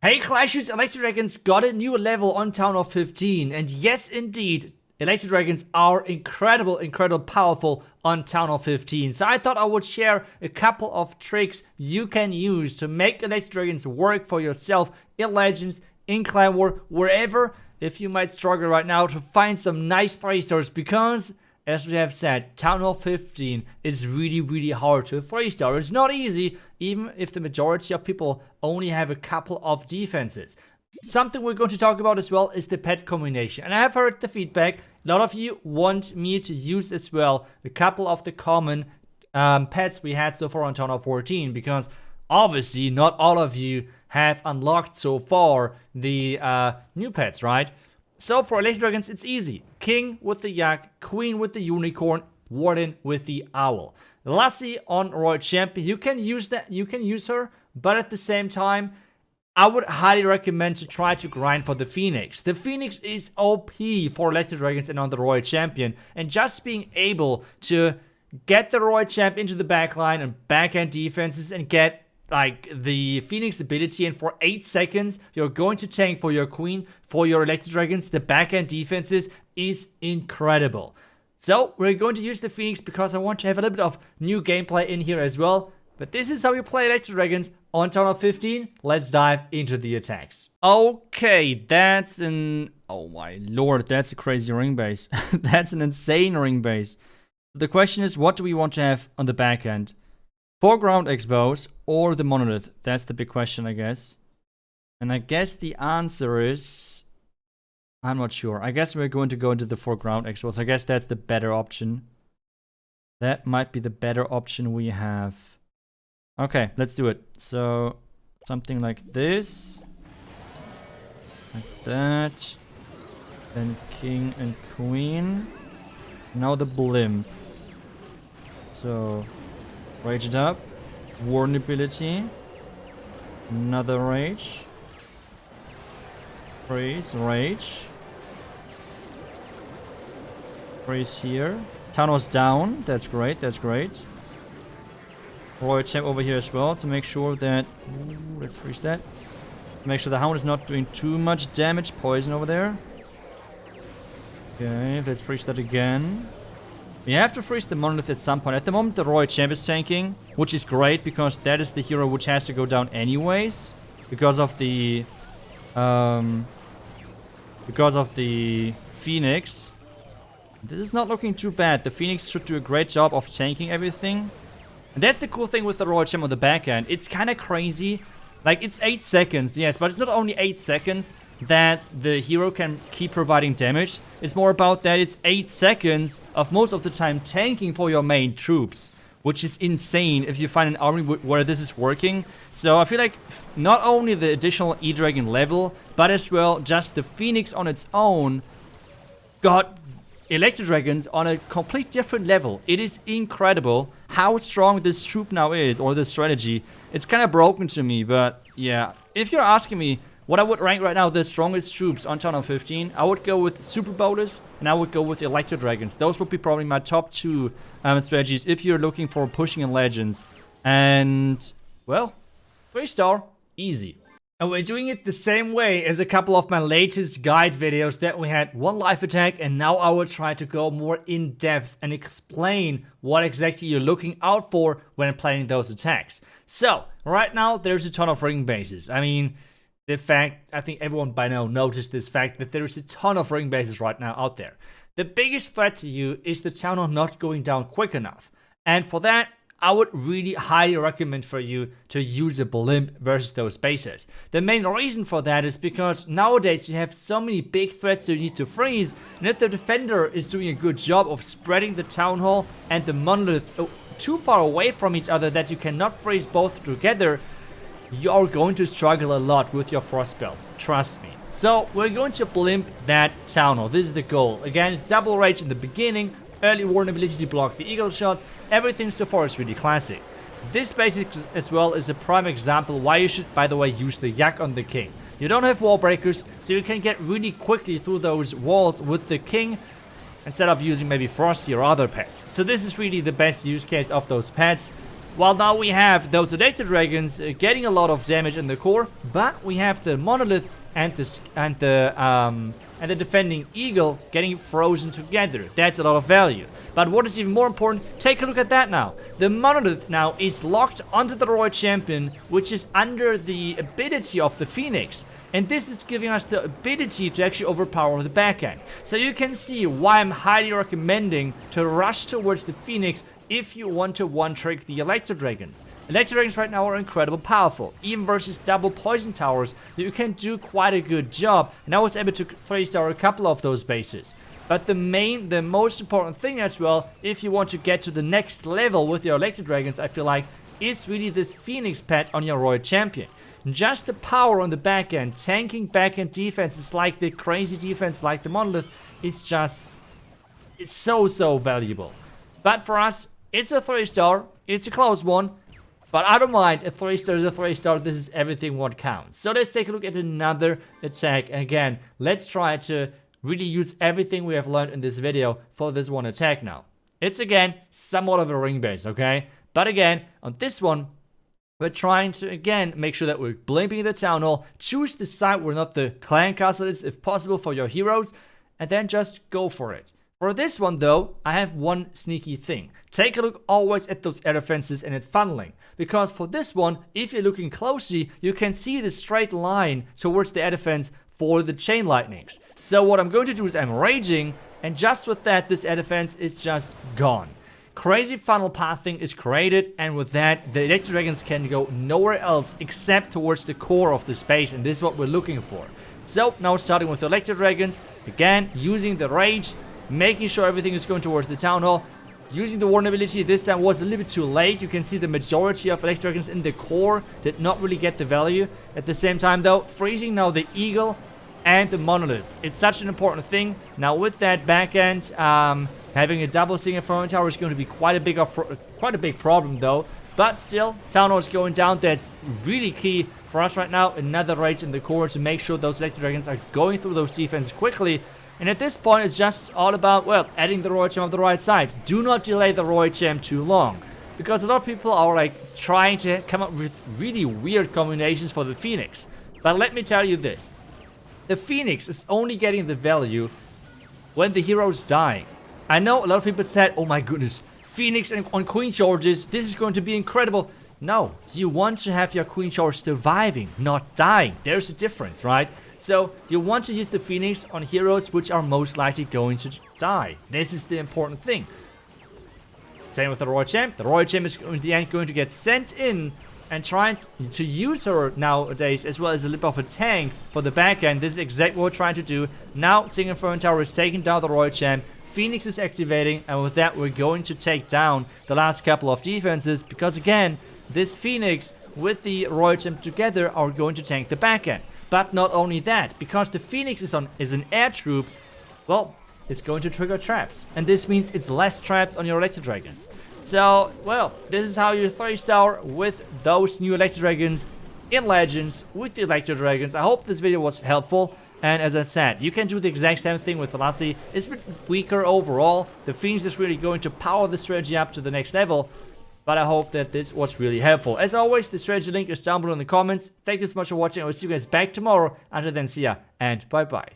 Hey Clashers, Electro Dragons got a new level on Town of 15, and yes indeed, Electro Dragons are incredible powerful on Town of 15. So I thought I would share a couple of tricks you can use to make Electro Dragons work for yourself in Legends, in Clan War, wherever, if you might struggle right now to find some nice 3-stars, because as we have said, Town Hall 15 is really hard to 3-star. It's not easy, even if the majority of people only have a couple of defenses. Something we're going to talk about as well is the pet combination. And I have heard the feedback. A lot of you want me to use as well a couple of the common pets we had so far on Town Hall 14, because obviously not all of you have unlocked so far the new pets, right? So for Electro Dragons, it's easy. King with the yak, queen with the unicorn, warden with the owl. Lassie on Royal Champion, you can use that, you can use her, but at the same time, I would highly recommend to try to grind for the Phoenix. The Phoenix is OP for Electro Dragons and on the Royal Champion, and just being able to get the Royal Champ into the backline and backhand defenses and get like the Phoenix ability, and for 8 seconds you're going to tank for your queen, for your Electro Dragons, the backhand defenses is incredible. So we're going to use the Phoenix because I want to have a little bit of new gameplay in here as well. But this is how you play Electro Dragons on Town Hall 15. Let's dive into the attacks. Okay, that's an... oh my lord, that's a crazy ring base. That's an insane ring base. The question is, what do we want to have on the back end? Foreground expose or the monolith? That's the big question, I guess. And I guess the answer is... I'm not sure. I guess we're going to go into the foreground expose. I guess that's the better option. That might be the better option we have. Okay, let's do it. So, something like this. Like that. Then king and queen. Now the blimp. So, rage it up. Warden ability. Another rage. Freeze, rage. Freeze here. Thanos down. That's great, that's great. Royal Champ over here as well to make sure that... ooh, let's freeze that. Make sure the Hound is not doing too much damage. Poison over there. Okay, let's freeze that again. We have to freeze the Monolith at some point. At the moment, the Royal Champ is tanking, which is great because that is the hero which has to go down anyways. Because of the Phoenix. This is not looking too bad. The Phoenix should do a great job of tanking everything. And that's the cool thing with the Royal Gem on the back end. It's kind of crazy. Like, it's 8 seconds, yes, but it's not only 8 seconds that the hero can keep providing damage. It's more about that it's 8 seconds of most of the time tanking for your main troops, which is insane if you find an army where this is working. So I feel like not only the additional E-Dragon level, but as well just the Phoenix on its own got Electro Dragons on a complete different level. It is incredible how strong this troop now is, or this strategy. It's kind of broken to me, but yeah. If you're asking me what I would rank right now the strongest troops on Town Hall 15, I would go with Super Bowlers and I would go with Electro Dragons. Those would be probably my top 2 strategies if you're looking for pushing in Legends. And, well, 3-star, easy. And we're doing it the same way as a couple of my latest guide videos that we had one live attack, and now I will try to go more in depth and explain what exactly you're looking out for when playing those attacks. So, right now there's a ton of ring bases. I mean, the fact, I think everyone by now noticed this fact that there's a ton of ring bases right now out there. The biggest threat to you is the Town Hall not going down quick enough. And for that, I would really highly recommend for you to use a blimp versus those bases. The main reason for that is because nowadays you have so many big threats you need to freeze, and if the defender is doing a good job of spreading the Town Hall and the Monolith too far away from each other that you cannot freeze both together, you are going to struggle a lot with your frost spells, trust me. So we're going to blimp that Town Hall. This is the goal. Again, double rage in the beginning, early warden ability to block the eagle shots. Everything so far is really classic. This basic as well is a prime example why you should, by the way, use the yak on the king. You don't have wall breakers, so you can get really quickly through those walls with the king instead of using maybe Frosty or other pets. So this is really the best use case of those pets. While now we have those electro dragons getting a lot of damage in the core, but we have the monolith and the defending eagle getting frozen together. That's a lot of value. But what is even more important, take a look at that now. The monolith now is locked onto the royal champion, which is under the ability of the phoenix. And this is giving us the ability to actually overpower the backhand. So you can see why I'm highly recommending to rush towards the phoenix if you want to one-trick the electro dragons. Electro dragons right now are incredibly powerful. Even versus double poison towers, you can do quite a good job. And I was able to 3-star a couple of those bases. But the most important thing as well, if you want to get to the next level with your electro dragons, I feel like, is really this phoenix pet on your royal champion. Just the power on the back end, tanking back end defenses like the crazy defense like the monolith, it's so valuable. But for us, it's a 3-star, it's a close one, but I don't mind. A 3-star is a 3-star, this is everything what counts. So let's take a look at another attack. And again, let's try to really use everything we have learned in this video for this one attack now. It's again, somewhat of a ring base, okay? But again, on this one, we're trying to, again, make sure that we're blimping the town hall, choose the side where not the clan castle is, if possible, for your heroes, and then just go for it. For this one though, I have one sneaky thing. Take a look always at those air defenses and at funneling. Because for this one, if you're looking closely, you can see the straight line towards the air defense for the chain lightnings. So what I'm going to do is I'm raging, and just with that, this air defense is just gone. Crazy funnel pathing is created, and with that, the electro dragons can go nowhere else except towards the core of the space, and this is what we're looking for. So now starting with the electro dragons, again using the rage, making sure everything is going towards the town hall. Using the warden ability this time was a little bit too late. You can see the majority of electro dragons in the core did not really get the value. At the same time though, freezing now the eagle and the monolith. It's such an important thing. Now with that back end, having a double single throwing tower is going to be quite a big problem though. But still, town hall is going down. That's really key for us right now. Another rage in the core to make sure those electro dragons are going through those defenses quickly. And at this point, it's just all about, well, adding the royal gem on the right side. Do not delay the royal gem too long. Because a lot of people are like trying to come up with really weird combinations for the phoenix. But let me tell you this. The phoenix is only getting the value when the hero is dying. I know a lot of people said, oh my goodness, phoenix on queen charges, this is going to be incredible. No, you want to have your queen charge surviving, not dying. There's a difference, right? So you want to use the phoenix on heroes which are most likely going to die. This is the important thing. Same with the royal champ. The royal champ is in the end going to get sent in and trying to use her nowadays as well as a little bit of a tank for the back end. This is exactly what we're trying to do. Now Single Throne Tower is taking down the royal champ. Phoenix is activating, and with that we're going to take down the last couple of defenses, because again, this phoenix with the royal champ together are going to tank the back end. But not only that, because the phoenix is an air troop, well, it's going to trigger traps, and this means it's less traps on your electro dragons. So, well, this is how you 3-star with those new electro dragons in Legends with the electro dragons. I hope this video was helpful. And as I said, you can do the exact same thing with Lassie. It's a bit weaker overall. The Phoenix is really going to power the strategy up to the next level. But I hope that this was really helpful. As always, the strategy link is down below in the comments. Thank you so much for watching. I will see you guys back tomorrow. Until then, see ya and bye-bye.